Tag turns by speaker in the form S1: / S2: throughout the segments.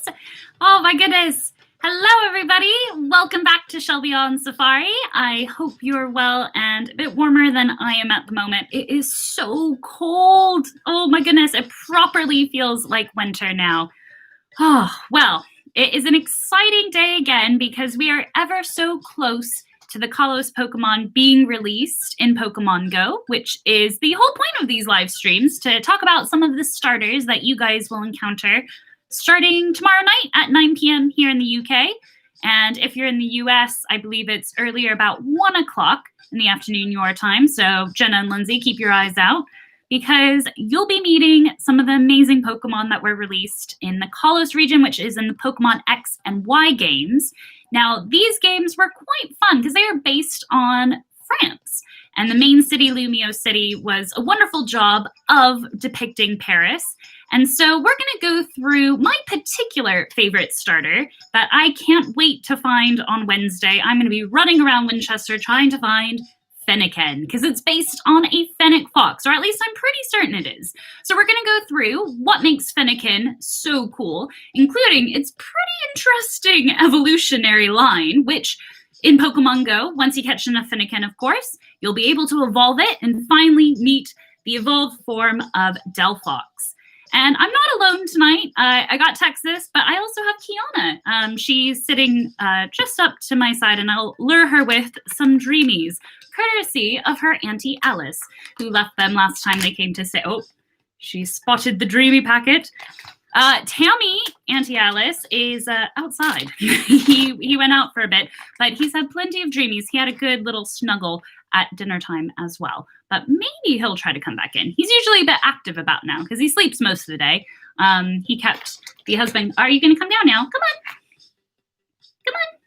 S1: guys. Oh my goodness. Hello everybody. Welcome back to Shelby on Safari. I hope you're well and a bit warmer than I am at the moment. It is so cold. Oh my goodness. It properly feels like winter now. Oh, well, it is an exciting day again because we are ever so close to the Kalos Pokemon being released in Pokemon Go, which is the whole point of these live streams, to talk about some of the starters that you guys will encounter starting tomorrow night at 9 p.m. here in the UK. And if you're in the US, I believe it's earlier, about 1 o'clock in the afternoon your time. So Jenna and Lindsay, keep your eyes out, because you'll be meeting some of the amazing Pokemon that were released in the Kalos region, which is in the Pokemon X and Y games. Now, these games were quite fun because they are based on France. And the main city, Lumio City, was a wonderful job of depicting Paris. And so we're going to go through my particular favorite starter that I can't wait to find on Wednesday. I'm going to be running around Winchester trying to find Fennekin, because it's based on a Fennec fox, or at least I'm pretty certain it is. So we're going to go through what makes Fennekin so cool, including its pretty interesting evolutionary line, which in Pokemon Go, once you catch enough Fennekin, of course, you'll be able to evolve it and finally meet the evolved form of Delphox. And I'm not alone tonight. I got Texas, but I also have Kiana. She's sitting just up to my side, and I'll lure her with some dreamies, courtesy of her Auntie Alice, who left them last time they came to say, oh, she spotted the dreamy packet. Tammy, Auntie Alice, is outside. he went out for a bit, but he's had plenty of dreamies. He had a good little snuggle at dinner time as well. But maybe he'll try to come back in. He's usually a bit active about now because he sleeps most of the day. He kept the husband. Are you going to come down now? Come on. Come on.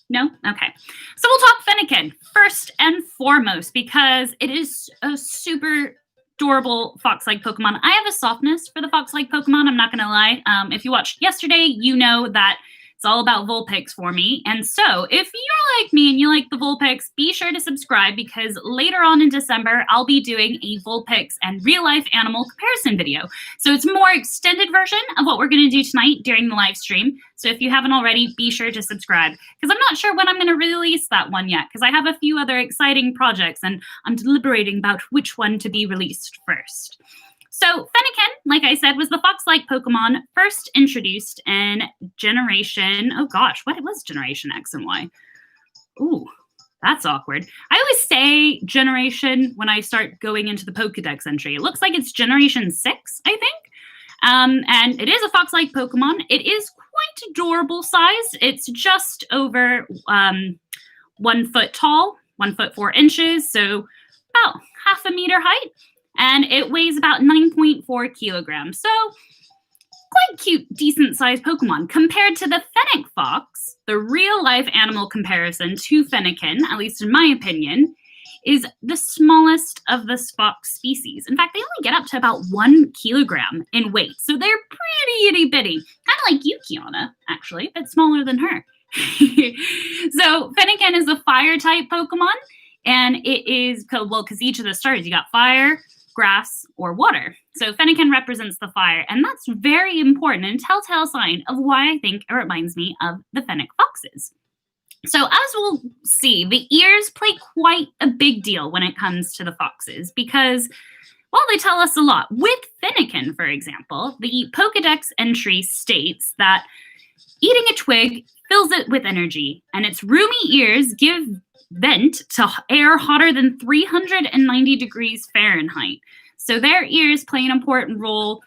S1: No? Okay. So we'll talk Fennekin first and foremost because it is a super adorable fox-like Pokemon. I have a softness for the fox-like Pokemon, I'm not going to lie. If you watched yesterday, you know that it's all about Vulpix for me. And so if you're like me and you like the Vulpix, be sure to subscribe, because later on in December, I'll be doing a Vulpix and real-life animal comparison video. So it's a more extended version of what we're going to do tonight during the live stream. So if you haven't already, be sure to subscribe, because I'm not sure when I'm going to release that one yet, because I have a few other exciting projects and I'm deliberating about which one to be released first. So Fennekin, like I said, was the fox-like Pokemon first introduced in Generation, oh gosh, what was Generation X and Y? Ooh, that's awkward. I always say Generation when I start going into the Pokedex entry. It looks like it's Generation 6, I think. And it is a fox-like Pokemon. It is quite adorable size. It's just over 1 foot tall, 1 foot 4 inches, so about half a meter height. And it weighs about 9.4 kilograms. So quite cute, decent-sized Pokemon. Compared to the Fennec fox, the real-life animal comparison to Fennekin, at least in my opinion, is the smallest of the fox species. In fact, they only get up to about 1 kilogram in weight. So they're pretty itty-bitty. Kind of like you, Kiana, actually, but smaller than her. So Fennekin is a fire-type Pokemon. And it is, well, because each of the starters, you got fire, grass, or water. So Fennekin represents the fire, and that's very important and telltale sign of why I think it reminds me of the Fennec foxes. So as we'll see, the ears play quite a big deal when it comes to the foxes because, well, they tell us a lot. With Fennekin, for example, the Pokedex entry states that eating a twig fills it with energy, and its roomy ears give vent to air hotter than 390 degrees Fahrenheit. So their ears play an important role,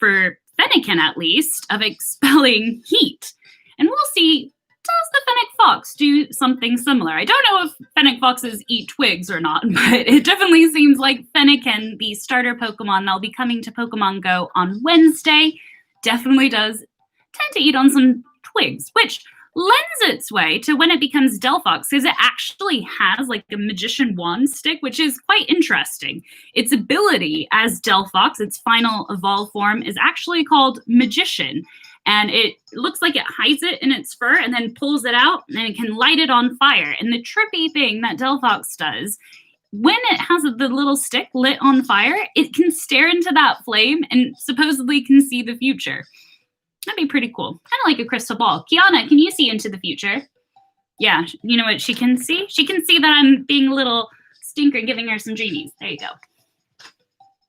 S1: for Fennekin at least, of expelling heat. And we'll see, does the Fennec fox do something similar? I don't know if Fennec foxes eat twigs or not, but it definitely seems like Fennekin, the starter Pokemon that'll be coming to Pokemon Go on Wednesday, definitely does tend to eat on some twigs, which lends its way to when it becomes Delphox, because it actually has like a magician wand stick, which is quite interesting. Its ability as Delphox, its final evolved form, is actually called Magician. And it looks like it hides it in its fur and then pulls it out, and it can light it on fire. And the trippy thing that Delphox does, when it has the little stick lit on fire, it can stare into that flame and supposedly can see the future. That'd be pretty cool. Kind of like a crystal ball. Kiana, can you see into the future? Yeah, you know what she can see? She can see that I'm being a little stinker and giving her some dreamies. There you go.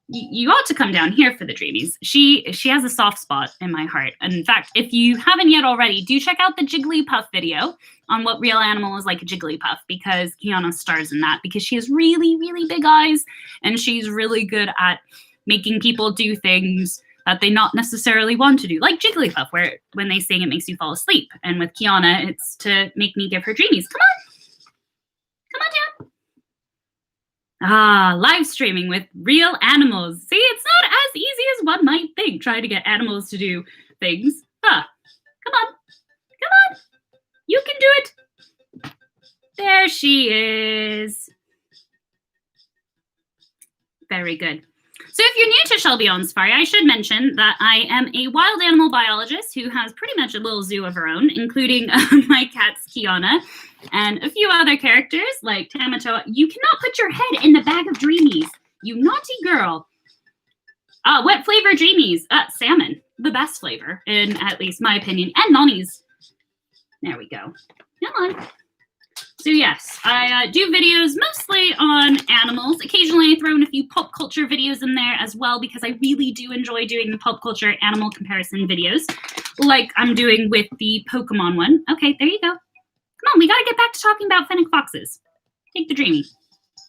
S1: You ought to come down here for the dreamies. She has a soft spot in my heart. And in fact, if you haven't yet already, do check out the Jigglypuff video on what real animal is like a Jigglypuff, because Kiana stars in that, because she has really, really big eyes and she's really good at making people do things that they not necessarily want to do, like Jigglypuff, where when they sing, it makes you fall asleep. And with Kiana, it's to make me give her dreamies. Come on down. Ah, live streaming with real animals. See, it's not as easy as one might think, trying to get animals to do things. Come on. You can do it. There she is. Very good. So if you're new to Shelby on Safari, I should mention that I am a wild animal biologist who has pretty much a little zoo of her own, including my cats, Kiana, and a few other characters like Tamatoa. You cannot put your head in the bag of dreamies, you naughty girl. What flavor dreamies? Salmon, the best flavor, in at least my opinion, and Nani's. There we go. Come on. So yes, I do videos mostly on animals. Occasionally I throw in a few pop culture videos in there as well, because I really do enjoy doing the pop culture animal comparison videos, like I'm doing with the Pokemon one. Okay, there you go. Come on, we gotta get back to talking about Fennec foxes. Take the dreamy.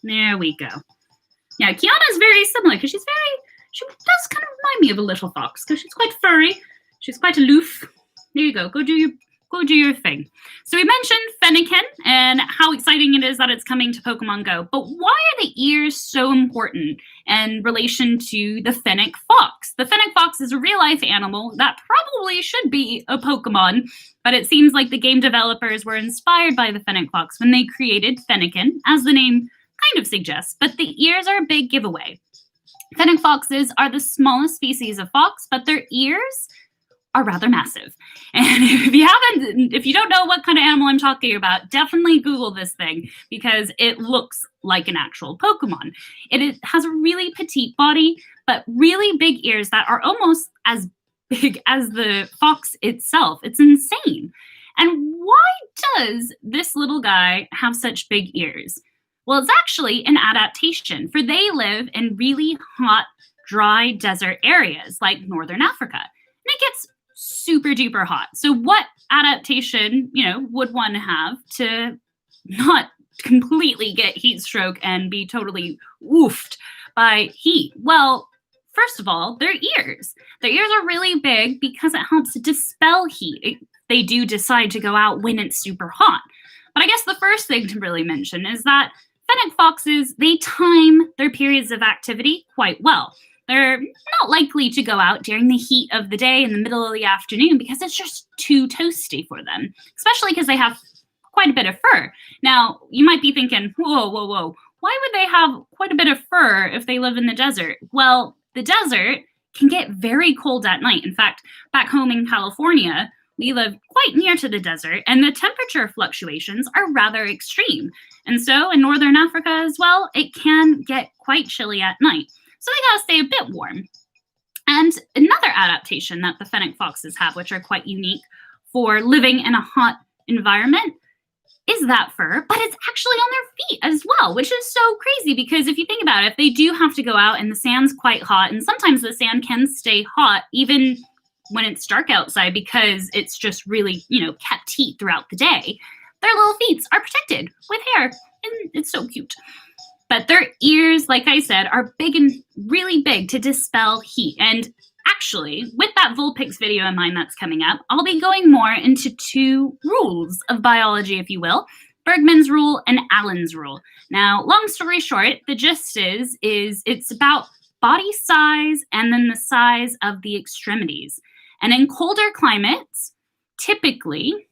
S1: There we go. Yeah, Kiana is very similar, because she does kind of remind me of a little fox, because she's quite furry. She's quite aloof. There you go. Go do your thing. So we mentioned Fennekin and how exciting it is that it's coming to Pokemon Go. But why are the ears so important in relation to the Fennec fox? The Fennec fox is a real-life animal that probably should be a Pokemon, but it seems like the game developers were inspired by the Fennec fox when they created Fennekin, as the name kind of suggests. But the ears are a big giveaway. Fennec foxes are the smallest species of fox, but their ears are rather massive. And if you don't know what kind of animal I'm talking about, definitely Google this thing, because it looks like an actual Pokemon. It has a really petite body, but really big ears that are almost as big as the fox itself. It's insane. And why does this little guy have such big ears? Well, it's actually an adaptation, for they live in really hot, dry desert areas like Northern Africa. And it gets super duper hot. So what adaptation, would one have to not completely get heat stroke and be totally woofed by heat? Well, first of all, their ears. Their ears are really big because it helps dispel heat. They do decide to go out when it's super hot. But I guess the first thing to really mention is that Fennec foxes, they time their periods of activity quite well. They're not likely to go out during the heat of the day in the middle of the afternoon, because it's just too toasty for them, especially because they have quite a bit of fur. Now, you might be thinking, whoa. Why would they have quite a bit of fur if they live in the desert? Well, the desert can get very cold at night. In fact, back home in California, we live quite near to the desert, and the temperature fluctuations are rather extreme. And so in Northern Africa as well, it can get quite chilly at night. So they gotta stay a bit warm. And another adaptation that the Fennec foxes have, which are quite unique for living in a hot environment, is that fur, but it's actually on their feet as well, which is so crazy, because if you think about it, if they do have to go out and the sand's quite hot, and sometimes the sand can stay hot even when it's dark outside because it's just really, kept heat throughout the day, their little feet are protected with hair, and it's so cute. But their ears, like I said, are big and really big to dispel heat. And actually, with that Vulpix video in mind that's coming up, I'll be going more into two rules of biology, if you will, Bergman's rule and Allen's rule. Now, long story short, the gist is it's about body size and then the size of the extremities. And in colder climates, typically,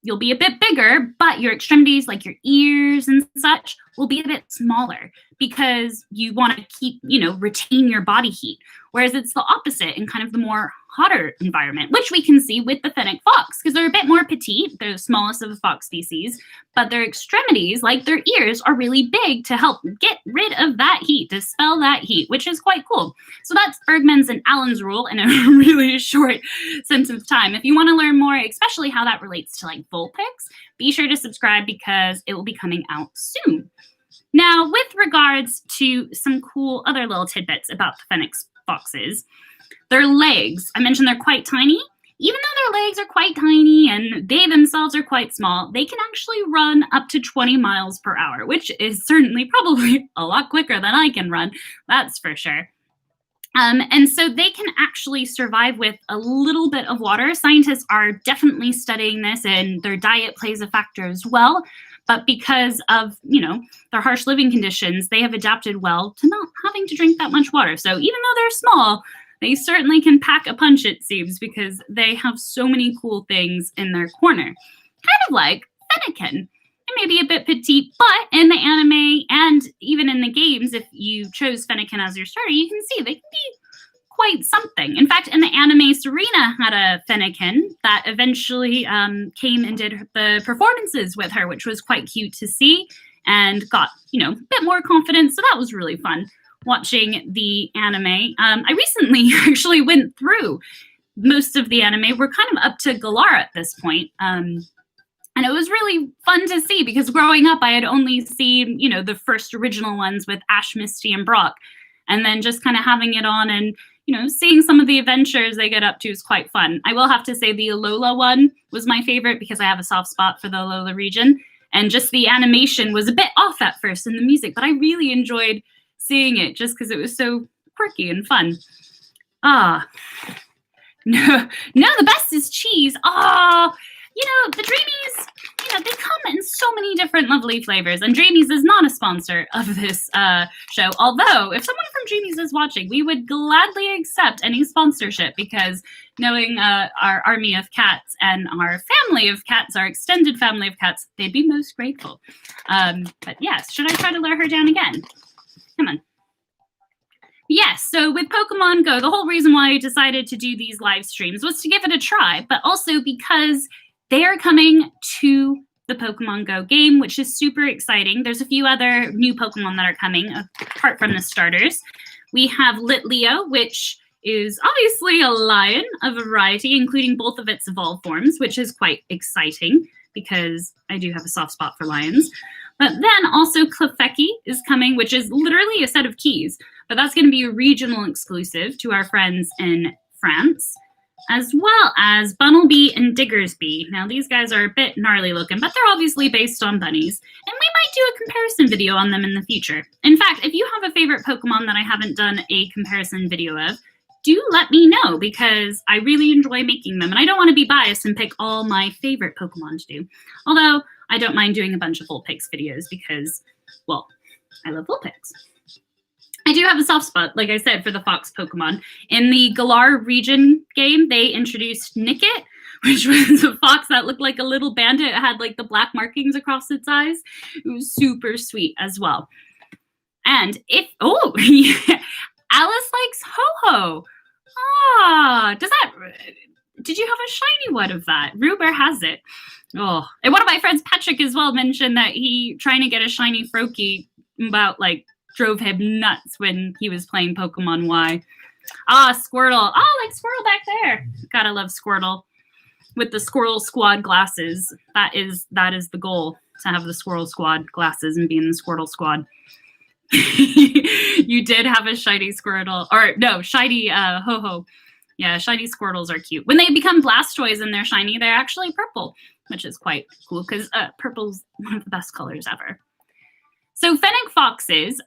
S1: you'll be a bit bigger, but your extremities, like your ears and such, will be a bit smaller because you want to keep, retain your body heat. Whereas it's the opposite in kind of the more hotter environment, which we can see with the fennec fox because they're a bit more petite. They're the smallest of the fox species, but their extremities, like their ears, are really big to help get rid of that heat, dispel that heat, which is quite cool. So that's Bergman's and Allen's rule in a really short sense of time. If you want to learn more, especially how that relates to like Vulpix, be sure to subscribe because it will be coming out soon. Now, with regards to some cool other little tidbits about the fennec foxes, their legs, I mentioned they're quite tiny. Even though their legs are quite tiny and they themselves are quite small, they can actually run up to 20 miles per hour, which is certainly probably a lot quicker than I can run, that's for sure. And so they can actually survive with a little bit of water. Scientists are definitely studying this, and their diet plays a factor as well. But because of, their harsh living conditions, they have adapted well to not having to drink that much water. So even though they're small, they certainly can pack a punch, it seems, because they have so many cool things in their corner. Kind of like Fennekin. They may be a bit petite, but in the anime and even in the games, if you chose Fennekin as your starter, you can see they can be quite something. In fact, in the anime, Serena had a Fennekin that eventually came and did the performances with her, which was quite cute to see and got, a bit more confidence. So that was really fun watching the anime. I recently actually went through most of the anime. We're kind of up to Galar at this point. And it was really fun to see because growing up, I had only seen, the first original ones with Ash, Misty, and Brock. And then just kind of having it on and, seeing some of the adventures they get up to is quite fun. I will have to say the Alola one was my favorite because I have a soft spot for the Alola region. And just the animation was a bit off at first in the music, but I really enjoyed seeing it just because it was so quirky and fun. No, the best is cheese. The Dreamies, they come in so many different lovely flavors. And Dreamies is not a sponsor of this show. Although, if someone from Dreamies is watching, we would gladly accept any sponsorship because knowing our army of cats and our family of cats, our extended family of cats, they'd be most grateful. But yes, should I try to lure her down again? Come on. Yes, so with Pokemon Go, the whole reason why I decided to do these live streams was to give it a try, but also because they are coming to the Pokemon Go game, which is super exciting. There's a few other new Pokemon that are coming, apart from the starters. We have Litleo, which is obviously a lion of a variety, including both of its evolved forms, which is quite exciting because I do have a soft spot for lions. But then also Clefairy is coming, which is literally a set of keys, but that's going to be a regional exclusive to our friends in France, as well as Bunnelby and Diggersby. Now, these guys are a bit gnarly looking, but they're obviously based on bunnies, and we might do a comparison video on them in the future. In fact, if you have a favorite Pokemon that I haven't done a comparison video of, do let me know, because I really enjoy making them, and I don't want to be biased and pick all my favorite Pokemon to do. Although, I don't mind doing a bunch of Vulpix videos because, well, I love Vulpix. I do have a soft spot, like I said, for the fox Pokemon. In the Galar region game, they introduced Nickit, which was a fox that looked like a little bandit. It had like the black markings across its eyes. It was super sweet as well. And Alice likes Ho-Ho. Did you have a shiny one of that? Ruber has it. Oh, and one of my friends, Patrick, as well, mentioned that he trying to get a shiny Froakie drove him nuts when he was playing Pokemon Y. Squirtle. Like Squirtle back there. Gotta love Squirtle. With the Squirrel Squad glasses. That is the goal, to have the Squirrel Squad glasses and be in the Squirtle Squad. You did have a shiny Squirtle. Or, no, shiny Ho-Ho. Yeah, shiny Squirtles are cute. When they become Blastoise and they're shiny, they're actually purple, which is quite cool because purple's one of the best colors ever. So Fennec foxes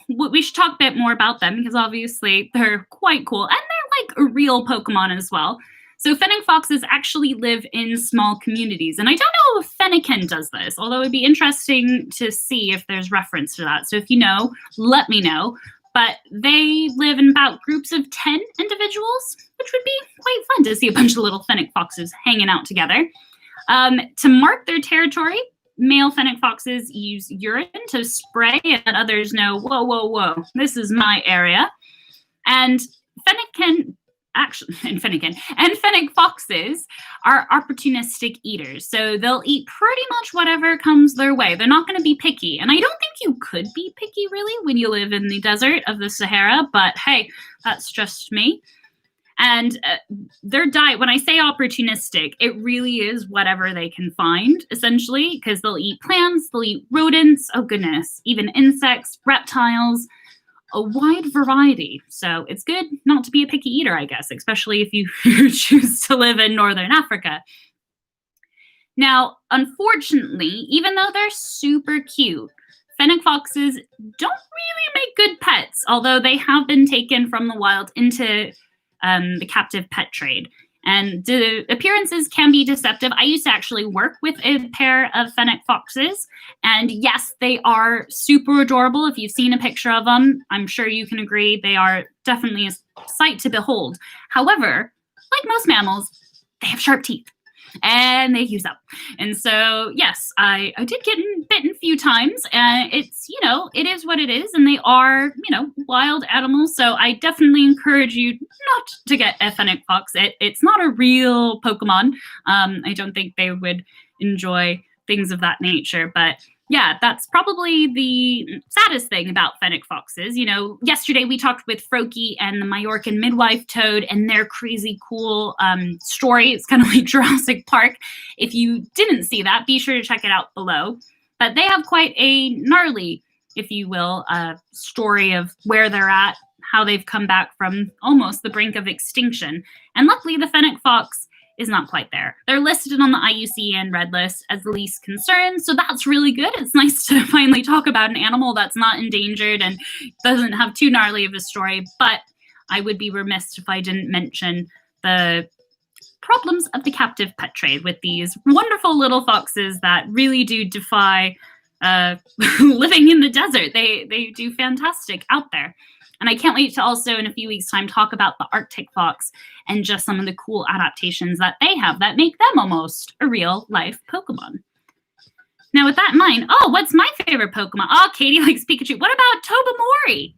S1: we should talk a bit more about them because obviously they're quite cool and they're like a real Pokemon as well. So Fennec foxes actually live in small communities. And I don't know if Fennekin does this, although it'd be interesting to see if there's reference to that. So if you know, let me know. But they live in about groups of 10 individuals, which would be quite fun to see a bunch of little Fennec foxes hanging out together. To mark their territory, male Fennec foxes use urine to spray and let others know, whoa, this is my area. And Fennekin actually, and Fennekin and Fennec foxes are opportunistic eaters. So they'll eat pretty much whatever comes their way. They're not going to be picky. And I don't think you could be picky really when you live in the desert of the Sahara, but hey, that's just me. And their diet, when I say opportunistic, it really is whatever they can find, essentially, because they'll eat plants, they'll eat rodents, oh goodness, even insects, reptiles, a wide variety. So it's good not to be a picky eater, I guess, especially if you choose to live in Northern Africa. Now, unfortunately, even though they're super cute, Fennec foxes don't really make good pets, although they have been taken from the wild into the captive pet trade. And the appearances can be deceptive. I used to actually work with a pair of Fennec foxes. And yes, they are super adorable. If you've seen a picture of them, I'm sure you can agree they are definitely a sight to behold. However, like most mammals, they have sharp teeth. And they use up. And so, yes, I did get bitten a few times. And it's, it is what it is. And they are, wild animals. So I definitely encourage you not to get a Fennec fox. It's not a real Pokemon. I don't think they would enjoy things of that nature. But yeah, that's probably the saddest thing about Fennec foxes. Yesterday we talked with Froakie and the Majorcan midwife toad and their crazy cool story. It's kind of like Jurassic Park. If you didn't see that, be sure to check it out below. But they have quite a gnarly, if you will, story of where they're at, how they've come back from almost the brink of extinction. And luckily, the Fennec fox is not quite there. They're listed on the IUCN Red List as the least concern, so that's really good. It's nice to finally talk about an animal that's not endangered and doesn't have too gnarly of a story, but I would be remiss if I didn't mention the problems of the captive pet trade with these wonderful little foxes that really do defy living in the desert. They do fantastic out there. And I can't wait to also, in a few weeks' time, talk about the Arctic fox and just some of the cool adaptations that they have that make them almost a real-life Pokemon. Now, with that in mind, what's my favorite Pokemon? Katie likes Pikachu. What about Tobamori?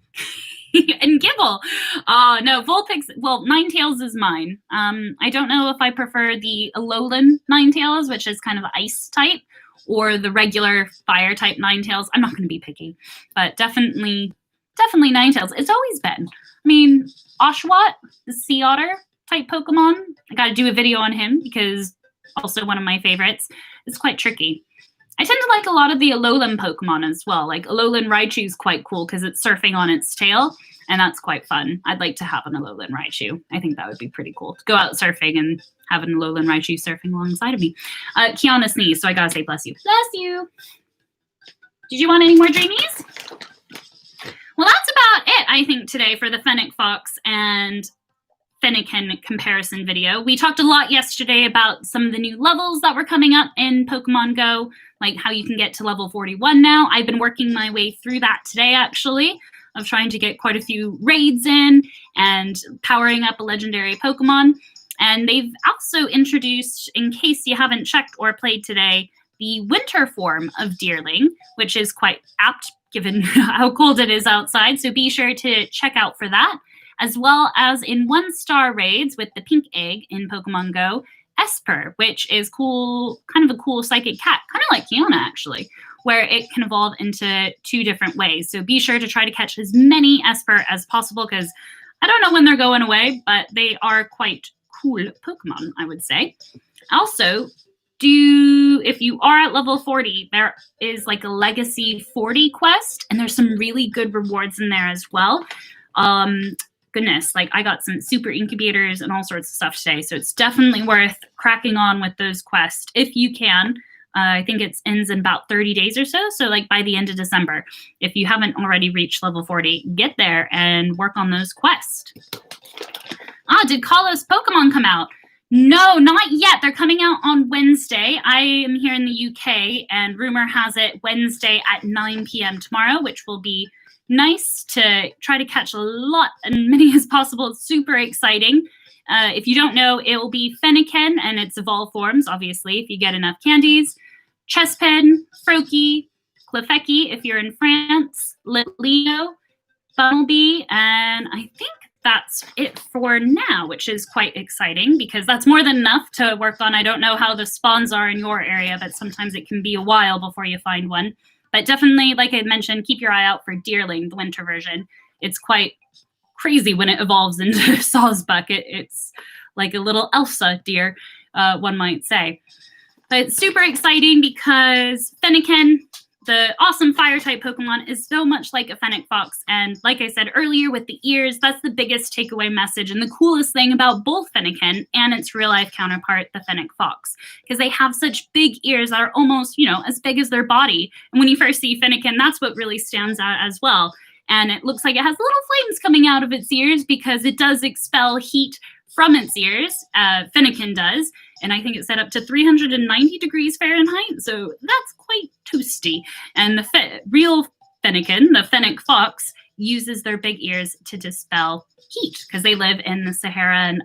S1: And Gibble? No, Vulpix, Ninetales is mine. I don't know if I prefer the Alolan Ninetales, which is kind of ice type, or the regular fire type Ninetales. I'm not going to be picky, but definitely Ninetales. It's always been. I mean, Oshawott, the sea otter type Pokemon, I got to do a video on him because also one of my favorites. It's quite tricky. I tend to like a lot of the Alolan Pokemon as well. Like Alolan Raichu is quite cool because it's surfing on its tail, and that's quite fun. I'd like to have an Alolan Raichu. I think that would be pretty cool. To go out surfing and have an Alolan Raichu surfing alongside of me. Kiana sneezed, so I gotta say bless you. Bless you. Did you want any more dreamies? Well, that's about it, I think, today for the Fennec Fox and Fennekin comparison video. We talked a lot yesterday about some of the new levels that were coming up in Pokemon Go, like how you can get to level 41 now. I've been working my way through that today, actually, of trying to get quite a few raids in and powering up a legendary Pokemon. And they've also introduced, in case you haven't checked or played today, the winter form of Deerling, which is quite apt given how cold it is outside. So be sure to check out for that, as well as in 1-star raids with the pink egg in Pokemon Go, Esper, which is cool, kind of a cool psychic cat, kind of like Kiana actually, where it can evolve into 2 different ways. So be sure to try to catch as many Esper as possible because I don't know when they're going away, but they are quite cool Pokemon, I would say. Also, if you are at level 40, there is like a Legacy 40 quest, and there's some really good rewards in there as well. Goodness, like I got some super incubators and all sorts of stuff today, so it's definitely worth cracking on with those quests if you can. I think it ends in about 30 days or so, so like by the end of December. If you haven't already reached level 40, get there and work on those quests. Did Kalos Pokemon come out? No, not yet. They're coming out on Wednesday. I am here in the UK, and rumor has it Wednesday at 9 p.m. tomorrow, which will be nice to try to catch a lot, as many as possible. It's super exciting. If you don't know, it will be Fennekin and its evolved forms, obviously, if you get enough candies. Chespin, Froakie, Clefairy, if you're in France, Leo, Bumblebee, and I think that's it for now, which is quite exciting because that's more than enough to work on. I don't know how the spawns are in your area, but sometimes it can be a while before you find one. But definitely, like I mentioned, keep your eye out for Deerling, the winter version. It's quite crazy when it evolves into Sawsbuck. It's like a little Elsa deer, one might say. But it's super exciting because Fennekin, the awesome fire-type Pokemon, is so much like a Fennec Fox. And like I said earlier with the ears, that's the biggest takeaway message and the coolest thing about both Fennekin and its real-life counterpart, the Fennec Fox. Because they have such big ears that are almost, as big as their body. And when you first see Fennekin, that's what really stands out as well. And it looks like it has little flames coming out of its ears because it does expel heat from its ears. Fennekin does. And I think it's set up to 390 degrees Fahrenheit. So that's quite toasty. And the real Fennekin, the Fennec Fox, uses their big ears to dispel heat because they live in the Sahara and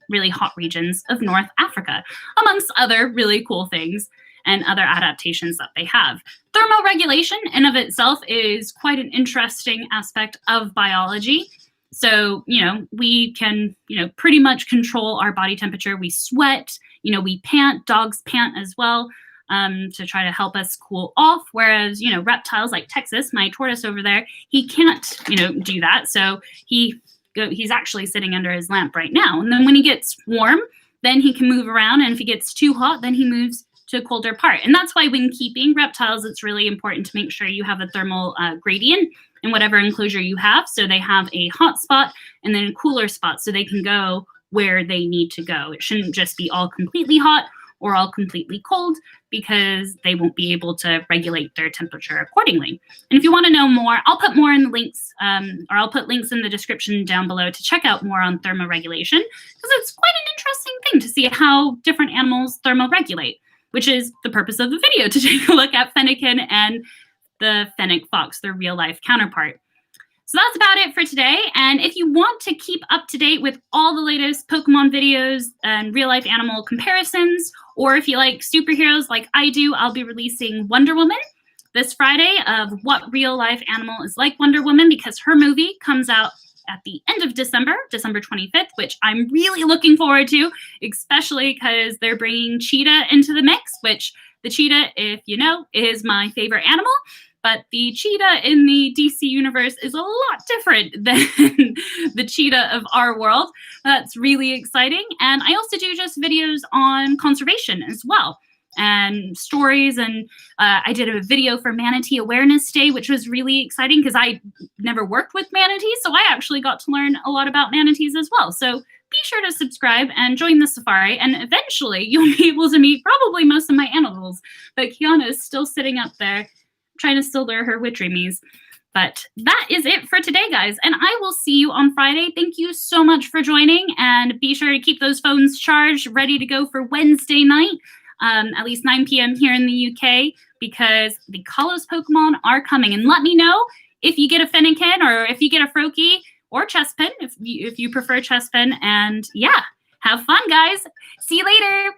S1: really hot regions of North Africa, amongst other really cool things and other adaptations that they have. Thermoregulation in of itself is quite an interesting aspect of biology. So, we can, pretty much control our body temperature. We sweat, we pant, dogs pant as well to try to help us cool off. Whereas, reptiles like Texas, my tortoise over there, he can't, do that. So he's actually sitting under his lamp right now. And then when he gets warm, then he can move around. And if he gets too hot, then he moves to a colder part. And that's why when keeping reptiles, it's really important to make sure you have a thermal gradient in whatever enclosure you have. So they have a hot spot and then a cooler spot so they can go where they need to go. It shouldn't just be all completely hot or all completely cold because they won't be able to regulate their temperature accordingly. And if you want to know more, I'll put more in the links, or I'll put links in the description down below to check out more on thermoregulation because it's quite an interesting thing to see how different animals thermoregulate, which is the purpose of the video, to take a look at Fennekin and the Fennec Fox, their real-life counterpart. So that's about it for today. And if you want to keep up to date with all the latest Pokemon videos and real-life animal comparisons, or if you like superheroes like I do, I'll be releasing Wonder Woman this Friday of what real-life animal is like Wonder Woman, because her movie comes out at the end of December 25th, which I'm really looking forward to, especially because they're bringing cheetah into the mix, which the cheetah, if you know, is my favorite animal. But the cheetah in the DC universe is a lot different than the cheetah of our world. That's really exciting. And I also do just videos on conservation as well and stories. And I did a video for Manatee Awareness Day, which was really exciting because I never worked with manatees. So I actually got to learn a lot about manatees as well. So be sure to subscribe and join the safari. And eventually you'll be able to meet probably most of my animals. But Kiana is still sitting up there trying to still lure her Witcheries. But that is it for today, guys. And I will see you on Friday. Thank you so much for joining. And be sure to keep those phones charged, ready to go for Wednesday night, at least 9 p.m. here in the UK, because the Kalos Pokemon are coming. And let me know if you get a Fennekin or if you get a Froakie or Chespin, if you prefer Chespin. And yeah, have fun, guys. See you later.